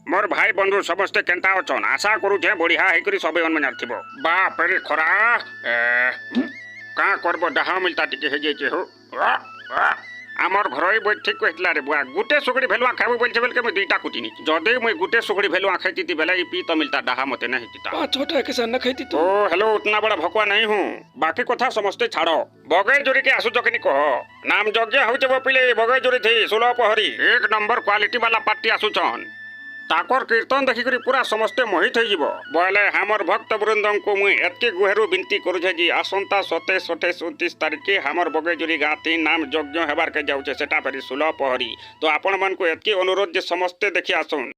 मोर भाई बंधु समस्ते केंता अछन आशा करूछे बढ़िया हेकरी सबे मन थिबो बाप रे खरा का करबो डहा मिलता टिके हे जेचे हो आमर घरई बोल ठीक कहला रे बुआ गुटे सुगड़ी भेलुआ खाबो बोलछे बेल के मैं दुईटा कुटिनी जदे मैं गुटे सुगड़ी भेलुआ खाइती बेला ई पी तो मिलता डहा मते नहीं हिता पांच छोटा के सन खाइती तू ओ हेलो उतना बड़ा भकवा नहीं हूं बाकी कथा समस्ते छाड़ो बगै जोरी के आसु जखनी कह नाम यज्ञ होचे बपिले बगै जोरी थी 16 पहरी एक नंबर क्वालिटी वाला पार्टी आसुछन ताकर कीर्तन देखिकरी पूरा समस्ते मोहित हो जीवो बोले हमर भक्त वृंदन को मुई एतके गुहेरु विनती करूछे जी आसंता 27 28 29 तारीख के हमर बगैजुरी गाती नाम यज्ञ हेबार के जाउछे सेटा परी 16 पहरी तो आपण मन को एतके अनुरोध जे समस्ते देखि आसुन।